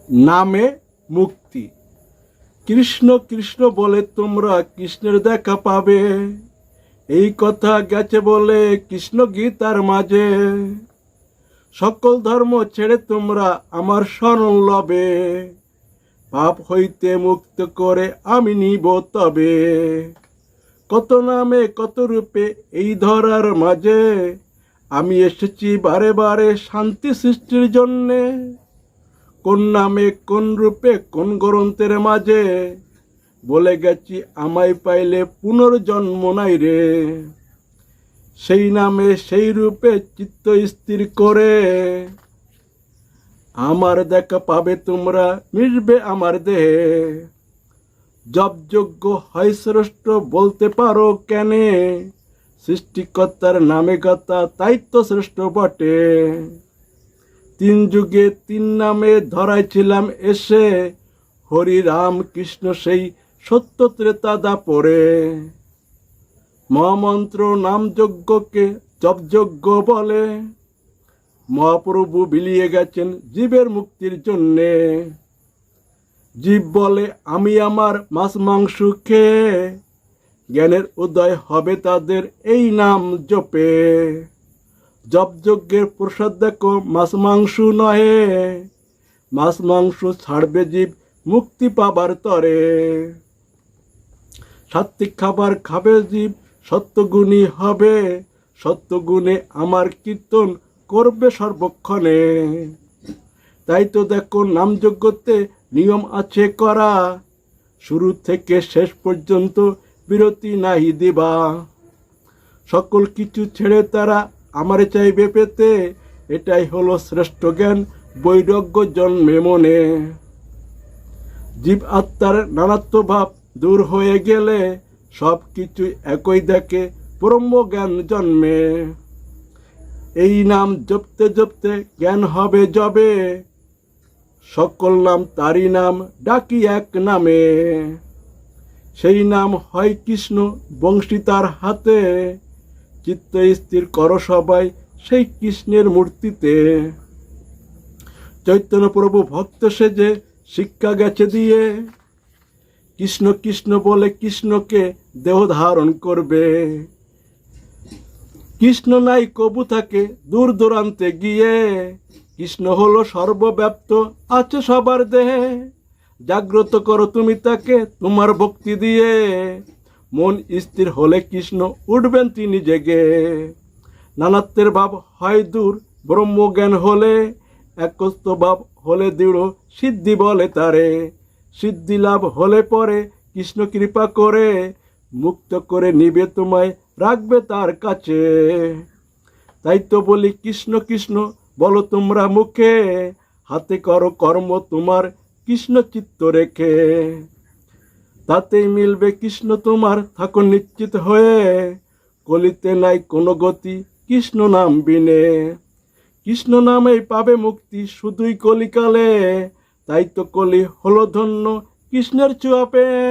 নামে মুক্তি। কৃষ্ণ কৃষ্ণ বলে তোমরা কৃষ্ণের দেখা পাবে, এই কথা গেছে বলে কৃষ্ণ গীতার মাঝে। সকল ধর্ম ছেড়ে তোমরা আমার শরণ লবে, পাপ হইতে মুক্ত করে আমি নিব তবে। কত নামে কত রূপে এই ধরার মাঝে, আমি এসেছি বারে বারে শান্তি সৃষ্টির জন্যে। কোন নামে কোন রূপে কোন গ্রন্থের মাঝে, বলে গেছি আমায় পাইলে পুনর্জন্ম নাই রে। সেই নামে সেই রূপে চিত্ত স্থির করে, আমার দেখা পাবে তোমরা, মিশবে আমার দেহে। জপযোগ্য হয় শ্রেষ্ঠ বলতে পারো কেনে, সৃষ্টিকর্তার নামে কথা তাই তো শ্রেষ্ঠ বটে। 3 যুগে 3 নামে ধরাইছিলাম এসে, হরি রাম কৃষ্ণ সেই সত্য ত্রেতা দাপরে। মহামন্ত্র নাম যজ্ঞকে জপযজ্ঞ বলে, মহাপ্রভু বিলিয়ে গেছেন জীবের মুক্তির জন্যে। জীব বলে আমি আমার মাছ মাংস খেয়ে, জ্ঞানের উদয় হবে তাদের এই নাম জপে। জপযজ্ঞের প্রসাদ দেখো মাছ মাংস নহে, মাছ মাংস ছাড়বে জীব মুক্তি পাবার তরে। সাত্বিক খাবার খাবে জীব সত্যগুণী হবে, সত্যগুণে আমার কীর্তন করবে সর্বক্ষণে। তাই তো দেখো নামযজ্ঞতে নিয়ম আছে করা, শুরু থেকে শেষ পর্যন্ত বিরতি নাহি দিবা। সকল কিছু ছেড়ে তারা আমারে চাইবে পেতে, এটাই হলো শ্রেষ্ঠ জ্ঞান বৈরাগ্য জন্মে মনে। জীব আত্মার নানাত্ব ভাব দূর হয়ে গেলে, সব কিছু একই দেখে ব্রহ্ম জ্ঞান জন্মে। এই নাম জপতে জপতে জ্ঞান হবে যবে, সকল নাম তারই নাম ডাকি এক নামে। সেই নাম হয় কৃষ্ণ বংশী তার হাতে, চিত্ত স্থির করো সবাই সেই কৃষ্ণের মূর্তিতে। চৈতন্য প্রভু ভক্ত সেজে শিক্ষা গেছে দিয়ে, কৃষ্ণ কৃষ্ণ বলে কৃষ্ণকে দেহ ধারণ করবে। কৃষ্ণ নাই কবু থাকে দূর দূরান্তে গিয়ে, কৃষ্ণ হলো সর্বব্যাপ্ত আছে সবার দেহে। জাগ্রত করো তুমি তাকে তোমার ভক্তি দিয়ে, মন স্থির হলে কৃষ্ণ উঠবেন তিনি জেগে। নানাত্বের ভাব হয় দূর ব্রহ্মজ্ঞান হলে, একস্ত ভাব হলে দৃঢ় সিদ্ধি বলে তারে। সিদ্ধি লাভ হলে পরে কৃষ্ণ কৃপা করে, মুক্ত করে নিবে তোমায় রাখবে তার কাছে। তাই তো বলি কৃষ্ণ কৃষ্ণ বলো তোমরা মুখে, হাতে করো কর্ম তোমার কৃষ্ণ চিত্ত রেখে। তাতেই মিলবে কৃষ্ণ তোমার থাকো নিশ্চিত হয়ে, কলিতে নাই কোনো গতি কৃষ্ণ নাম বিনে। কৃষ্ণ নামেই পাবে মুক্তি শুধুই কলিকালে, তাই তো কলি হলো ধন্য কৃষ্ণের ছোঁয়া পেয়ে।